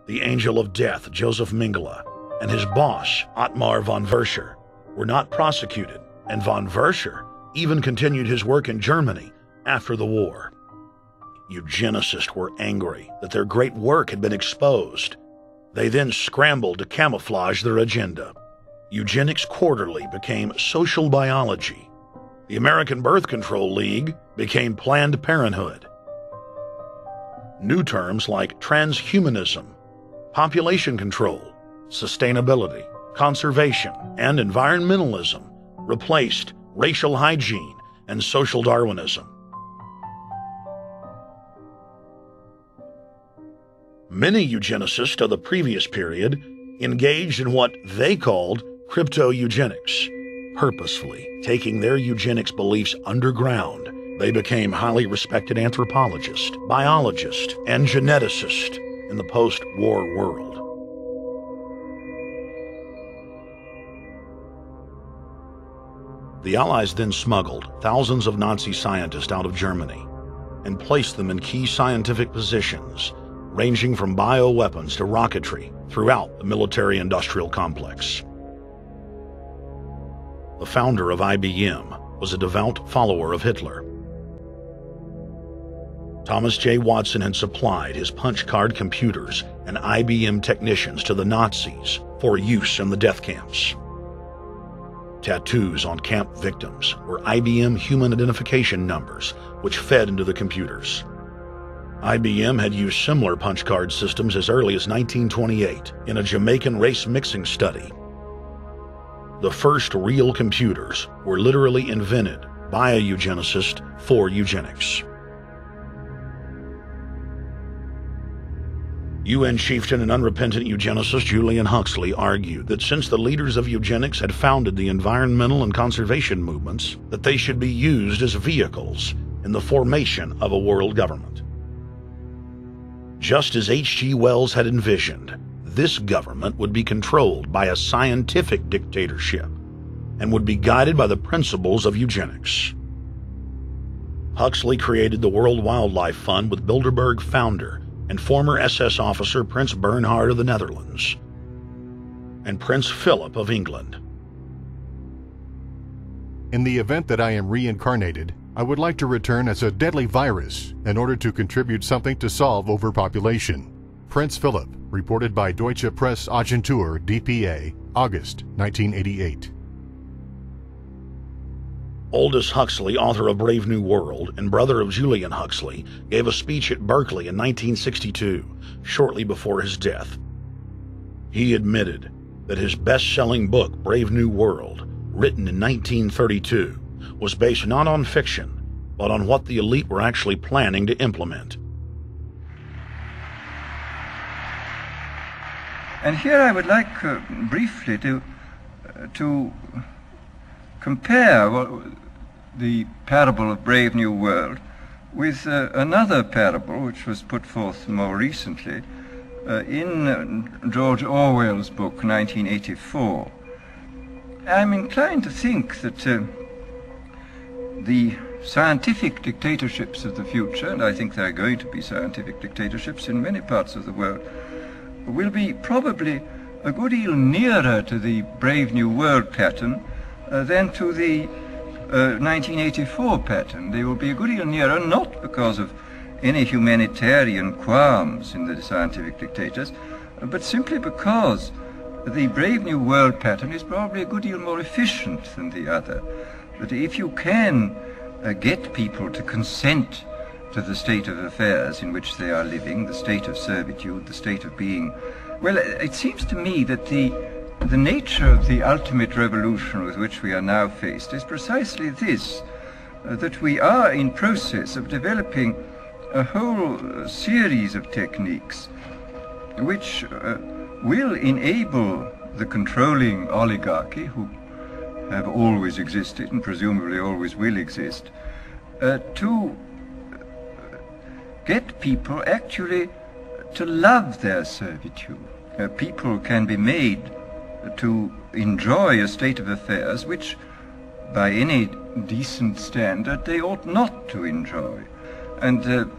the angel of death, Joseph Mengele, and his boss, Ottmar von Verscher, were not prosecuted, and von Verscher even continued his work in Germany after the war. Eugenicists were angry that their great work had been exposed. They then scrambled to camouflage their agenda. Eugenics Quarterly became Social Biology. The American Birth Control League became Planned Parenthood. New terms like transhumanism, population control, sustainability, conservation, and environmentalism replaced racial hygiene and social Darwinism. Many eugenicists of the previous period engaged in what they called crypto-eugenics. Purposefully taking their eugenics beliefs underground, they became highly respected anthropologists, biologists, and geneticists in the post-war world. The Allies then smuggled thousands of Nazi scientists out of Germany and placed them in key scientific positions, ranging from bioweapons to rocketry throughout the military-industrial complex. The founder of IBM was a devout follower of Hitler. Thomas J. Watson had supplied his punch-card computers and IBM technicians to the Nazis for use in the death camps. Tattoos on camp victims were IBM human identification numbers, which fed into the computers. IBM had used similar punch card systems as early as 1928 in a Jamaican race mixing study. The first real computers were literally invented by a eugenicist for eugenics. UN chieftain and unrepentant eugenicist Julian Huxley argued that since the leaders of eugenics had founded the environmental and conservation movements, that they should be used as vehicles in the formation of a world government. Just as H.G. Wells had envisioned, this government would be controlled by a scientific dictatorship and would be guided by the principles of eugenics. Huxley created the World Wildlife Fund with Bilderberg founder and former SS officer Prince Bernhard of the Netherlands and Prince Philip of England. In the event that I am reincarnated, I would like to return as a deadly virus in order to contribute something to solve overpopulation. Prince Philip, reported by Deutsche Presse-Agentur DPA, August 1988. Aldous Huxley, author of Brave New World and brother of Julian Huxley, gave a speech at Berkeley in 1962, shortly before his death. He admitted that his best-selling book, Brave New World, written in 1932, was based not on fiction, but on what the elite were actually planning to implement. And here I would like briefly to compare the parable of Brave New World with another parable which was put forth more recently in George Orwell's book 1984. I'm inclined to think that the scientific dictatorships of the future, and I think there are going to be scientific dictatorships in many parts of the world, will be probably a good deal nearer to the Brave New World pattern than to the 1984 pattern. They will be a good deal nearer, not because of any humanitarian qualms in the scientific dictators, but simply because the Brave New World pattern is probably a good deal more efficient than the other. That if you can get people to consent to the state of affairs in which they are living, the state of servitude, the state of being, well, it seems to me that the nature of the ultimate revolution with which we are now faced is precisely this, that we are in process of developing a whole series of techniques which will enable the controlling oligarchy, who have always existed and presumably always will exist, to get people actually to love their servitude. People can be made to enjoy a state of affairs which, by any decent standard, they ought not to enjoy. And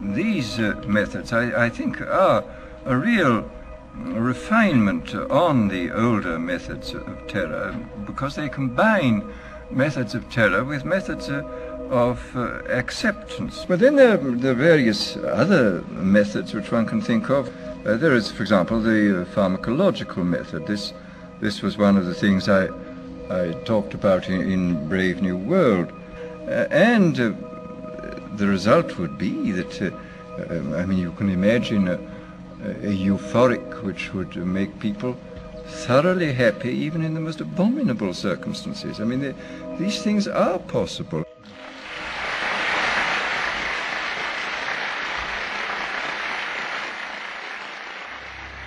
these methods, I think, are a real refinement on the older methods of terror, because they combine methods of terror with methods of acceptance. But then there are various other methods which one can think of. There is, for example, the pharmacological method. This was one of the things I talked about in Brave New World. And the result would be that, you can imagine a euphoric which would make people thoroughly happy even in the most abominable circumstances. These things are possible.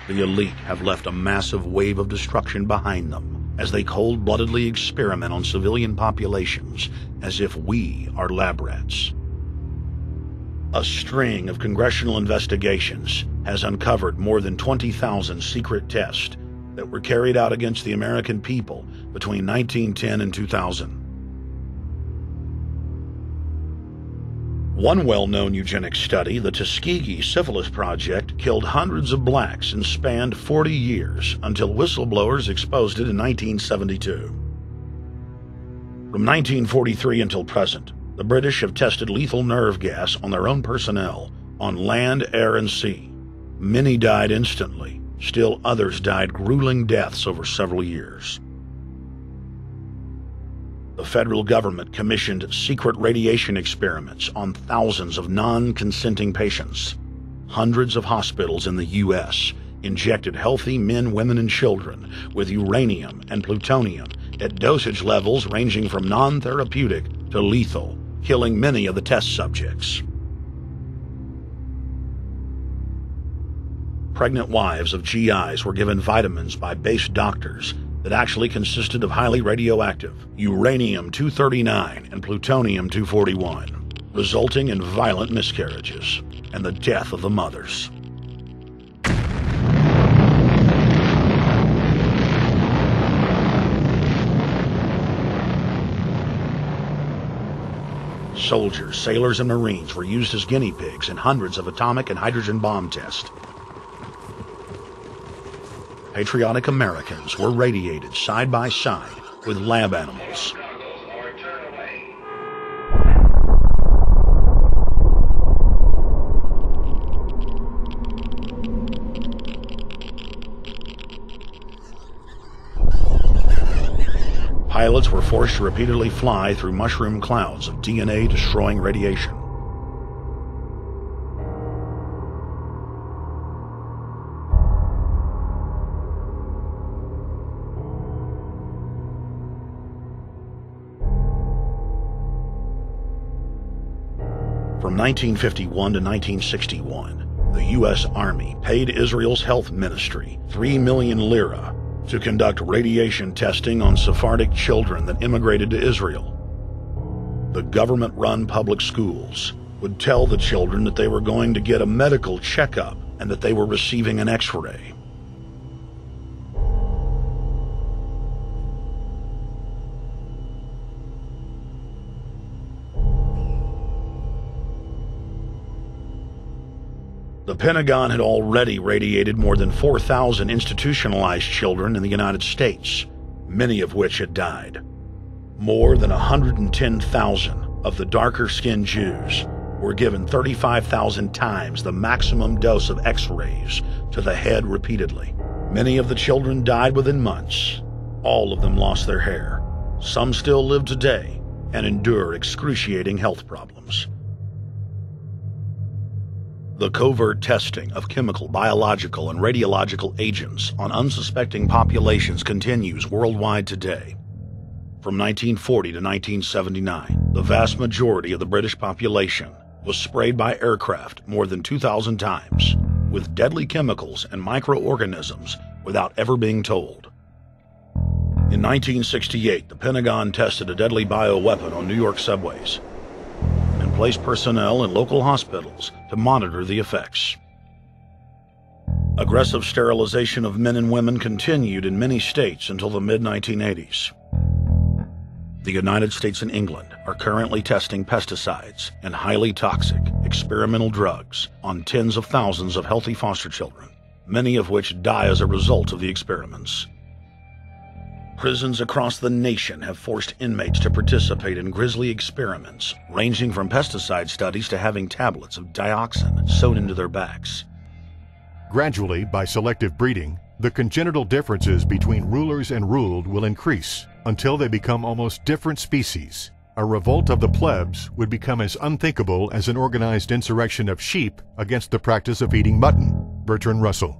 The elite have left a massive wave of destruction behind them as they cold-bloodedly experiment on civilian populations as if we are lab rats. A string of congressional investigations has uncovered more than 20,000 secret tests that were carried out against the American people between 1910 and 2000. One well-known eugenics study, the Tuskegee Syphilis Project, killed hundreds of blacks and spanned 40 years until whistleblowers exposed it in 1972. From 1943 until present, the British have tested lethal nerve gas on their own personnel, on land, air, and sea. Many died instantly. Still others died grueling deaths over several years. The federal government commissioned secret radiation experiments on thousands of non-consenting patients. Hundreds of hospitals in the U.S. injected healthy men, women, and children with uranium and plutonium at dosage levels ranging from non-therapeutic to lethal, killing many of the test subjects. Pregnant wives of GIs were given vitamins by base doctors that actually consisted of highly radioactive uranium-239 and plutonium-241, resulting in violent miscarriages and the death of the mothers. Soldiers, sailors, and Marines were used as guinea pigs in hundreds of atomic and hydrogen bomb tests. Patriotic Americans were radiated side by side with lab animals. Pilots were forced to repeatedly fly through mushroom clouds of DNA-destroying radiation. From 1951 to 1961, the U.S. Army paid Israel's health ministry 3 million lira to conduct radiation testing on Sephardic children that immigrated to Israel. The government-run public schools would tell the children that they were going to get a medical checkup and that they were receiving an X-ray. The Pentagon had already radiated more than 4,000 institutionalized children in the United States, many of which had died. More than 110,000 of the darker-skinned Jews were given 35,000 times the maximum dose of X-rays to the head repeatedly. Many of the children died within months. All of them lost their hair. Some still live today and endure excruciating health problems. The covert testing of chemical, biological, and radiological agents on unsuspecting populations continues worldwide today. From 1940 to 1979, the vast majority of the British population was sprayed by aircraft more than 2,000 times with deadly chemicals and microorganisms without ever being told. In 1968, the Pentagon tested a deadly bioweapon on New York subways and placed personnel in local hospitals to monitor the effects. Aggressive sterilization of men and women continued in many states until the mid-1980s. The United States and England are currently testing pesticides and highly toxic experimental drugs on tens of thousands of healthy foster children. many of which die as a result of the experiments. Prisons across the nation have forced inmates to participate in grisly experiments, ranging from pesticide studies to having tablets of dioxin sewn into their backs. Gradually, by selective breeding, the congenital differences between rulers and ruled will increase until they become almost different species. A revolt of the plebs would become as unthinkable as an organized insurrection of sheep against the practice of eating mutton. Bertrand Russell.